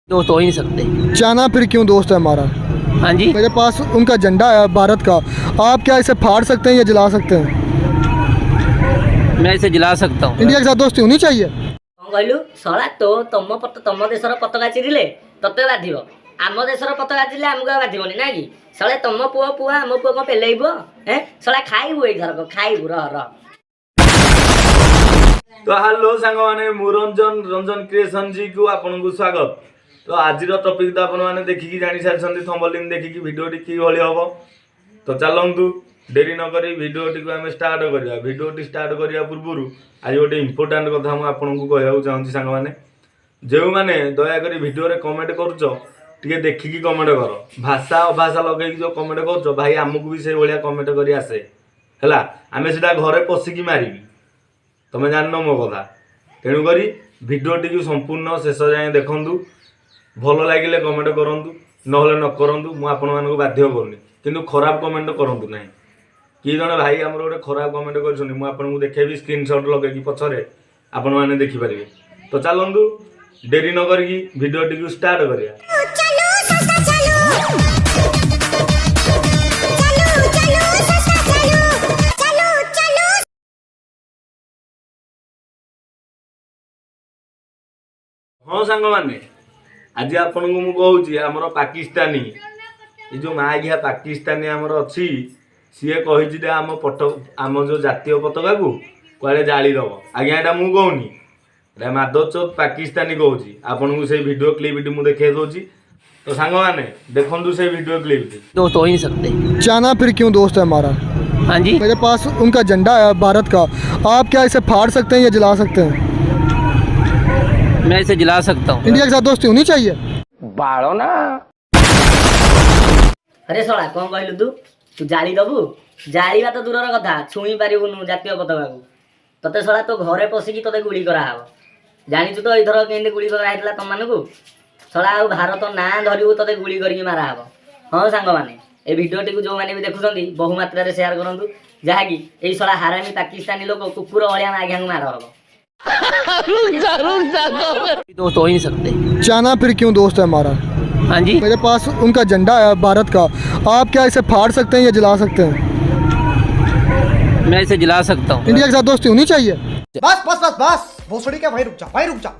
दोस्त हो ही नहीं सकते। जाना फिर क्यों दोस्त है हमारा। हाँ जी, मेरे पास उनका झंडा है भारत का, आप क्या इसे फाड़ सकते हैं या जला सकते हैं। मैं इसे जला सकता हूँ। इंडिया के साथ दोस्ती होनी चाहिए। कौन कहलु शला तो तम देशर पताका चिरिले तते बाधिब आम देशर पताका चिरिले आमको बाधिबनी ना कि शले तम पुआ पुआ आम पुआ कौन पेलेइब हैं शला खाइबु एथरक खाइबु रह तो हेलो सांग मैंने मुरंजन रंजन क्रिएशन जी को आपन को स्वागत। तो आज टॉपिक तो आपण मैंने देखिकी जानी सारी थंबनेल देखिकी वीडियोटी कि भली हम। तो चलतु डेरी न करी वीडियोटी को आम स्टार्ट करिया। वीडियोटी स्टार्ट करिया पूर्व आज गोटे इंपोर्टाट कथा मुझे आपको कहूँ चाहूँगी सांग मैंने जो मैंने दयाकोरी वीडियो रे कमेंट करुच टे देखिकी कमेंट कर भाषा अभाषा लगे जो कमेंट कर भाई आमको भी से भाया कमेंट कर आसे है आम सीधा घरे पशिकी मारिकी तुम जान मो कथा तेणुक भिडटी को संपूर्ण शेष जाए देखूँ भल लगे कमेंट करूँ ना न करूँ मुझे बाध्य करूनी किंतु खराब कमेंट करूँ ना कि जड़े भाई आमर गोटे खराब कमेंट कर देखेबी स्क्रीनशॉट लगे पछरे आपण मैंने देखिपारे। तो चलतु डेरी न करी भिडटी को स्टार्ट करिया। हाँ सांग मैंने आज आपन को मुझे आमर पाकिस्तानी ये जो माँ घिया पाकिस्तानी आमर अच्छी सी कही आम आम जो जातीय पताका को कुआड़े जालीदब आज्ञा यहाँ मुझे कहूनी माधव चौथ पाकिस्तानी कहूँ आपन को से वीडियो क्लिप मुझे देखे दूसरी। तो सांग मैंने देखु से वीडियो क्लिप दोस्त हो ही नहीं सकते। जाना फिर क्यों दोस्त है हमारा। हाँ जी, मेरे पास उनका झंडा है भारत का, आप क्या इसे फाड़ सकते हैं या जला सकते हैं। मैं इसे जला सकता हूँ। इंडिया के साथ दोस्ती होनी चाहिए। बाड़ो ना। अरे शला कौन कहलु तू जाली दबु जालिबा तो दूर कथा छुई पारिबुनु जातीय पताका को तते शला तो घरे पशिकी तते गुली कराहब जानिछु तो इधर केंदे गुली कराइतला तम मानकु शला आ भारत ना धरिबु तते गुली करके माराहब। हाँ सांग माने ए वीडियोटी को जो माने भी देखुछंदी बहु मात्रा रे शेयर करंतु जहाकी एई शला हारामी पाकिस्तानी लोक कुकुर भलिया आज्ञा को मारहब। दोस्त हो ही नहीं सकते। जाना फिर क्यों दोस्त है हमारा। हाँ जी, मेरे पास उनका झंडा है भारत का, आप क्या इसे फाड़ सकते हैं या जला सकते हैं। मैं इसे जला सकता हूँ। इंडिया के साथ दोस्ती होनी चाहिए। बस बस बस बस भोसड़ी के भाई रुक जा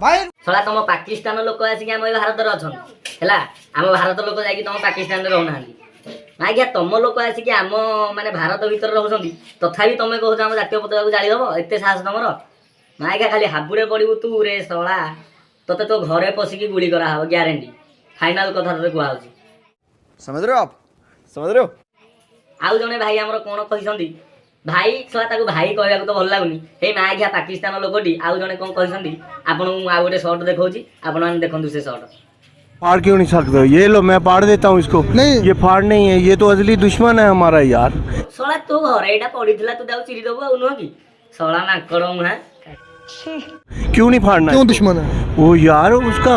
भाई। शला तुम पाकिस्तान लोक आसिक आम भारत में अच्छा है आम भारत लोक जाकि तुम पाकिस्तान में रोना आज्ञा तुम लोक आसिक आम माने भारत भीतर रोच तथापि तुम कहो आम जातीय पताका को जालीदब एत साहस तुम आज्ञा खाली हाबुरे पड़ू तू रे शला तोते तो घरे पशिकी गुली कराहब ग्यारंटी फाइनाल कथा तोते कहूँ। समझ रहे हो आप समझ रहे हो। आउ जने भाई आमर कौन कहिसंदी भाई शला ताको भाई कहबाक तो भल लागुनी हे माँ घिया पाकिस्तान लोकटी आउ जने कौन कहिसंदी आपन आ गोटे शॉट देखौची आपन माने देखंतु से शॉट। फाड़ क्यों नहीं सकते हो? ये लो मैं फाड़ देता हूँ इसको। नहीं। ये फाड़ नहीं है, ये तो असली दुश्मन है हमारा यार। शला तू घरे एटा पड़ीथिला तू दाउ चिरी दबु आ नुह कि शला ना करम है क्यों नहीं फाड़ना क्यों इसको? दुश्मन है। वो यार उसका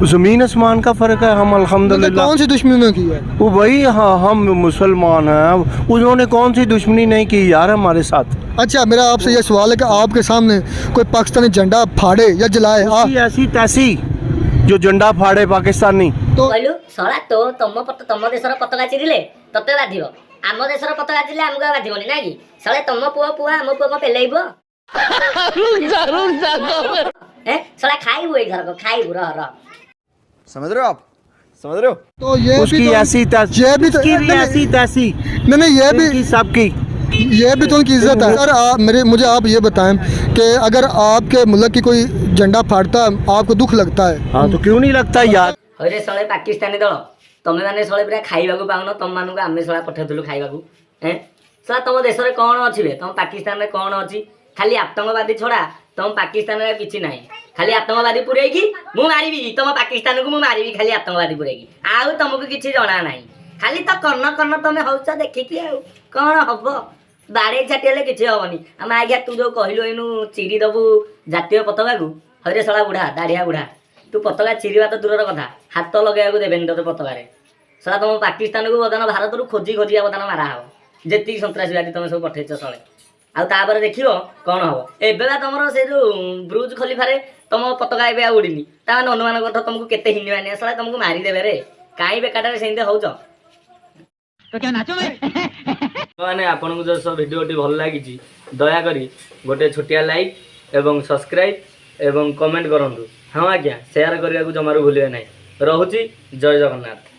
जमीन आसमान का फर्क है। हम अल्हम्दुलिल्लाह कौन सी दुश्मनी की है। वो वही हाँ हम मुसलमान हैं, उन्होंने कौन सी दुश्मनी नहीं की यार हमारे साथ। अच्छा मेरा आपसे यह सवाल है कि आपके सामने कोई पाकिस्तानी झंडा फाड़े या जलाए ऐसी तैसी जो झंडा फाड़े पाकिस्तानी तो कहलु शला तो तम देशर पताका चिरिले तते बाधिब आम देशर पताका चिरिले आमको बाधिबनी ना कि शले तम पुआ पुआ आम पुआ कौन पेलेइब हैं शला खाइबु एथरक खाइबु रह समझ रहे हो आप समझ रहे हो। तो ये उसकी भी तो, ऐसी तैसी ये भी तो उसकी भी ऐसी तैसी नहीं ये भी इनकी सबकी ये भी तो उनकी इज्जत है। सर मुझे आप ये बताएं कि अगर आपके मुल्क की कोई झंडा फाड़ता है आपको दुख लगता है। हाँ तो क्यों नहीं लगता यार। अरे शले पाकिस्तानी दल तमें मैंने शले पूरा खाइबा को पाउन तुम मानक आम शला पठाइलु खाइबा को हैं शला तुम देश में कौन अच्छी तुम पाकिस्तान में कौन अच्छी खाली आतंकवादी छड़ा तुम पाकिस्तान में किसी ना खाली आतंकवादी पुरेगी मु मारिबी तुम पाकिस्तान को मु मारिबी खाली आतंकवादी पुरेगी आउ तुमको किसी जना ना खाली तो कर्ण तुम हौच देखिकी आ कौन हम बाड़े छाटिले किसी हेनी आम आज्ञा तू जो कहलु एनु चिरी दबु जातीय पताका को हरे शला बुढ़ा दाढ़िया बुढ़ा तू पताका चिरिबा तो दूर कथा हाथ लगेगा देवेनि ते पताकार शला तुम पाकिस्तान को बदन भारत रू खोजी खोजी बदन मारा हम जी सन्तासवादी तुम सब पठेच शले आउ तापर देखियो कौन हम एबे तुम से जो ब्रुज खलीफारे तुम पताका ए उड़ीनी ताने अनुमान कर तुमको केते हिन्नी मानिया साला तुमको मारिदेवे रे काई बेकाटारे सेंदे होउछ मैंने आपन को जो भिडियोटी भल लगी दयाकोरी गोटे छोटिया लाइक एवं सब्सक्राइब एवं कमेंट करूँ हाँ आज्ञा शेयर करने को जमारू भूलिए ना। रहुची जय जगन्नाथ।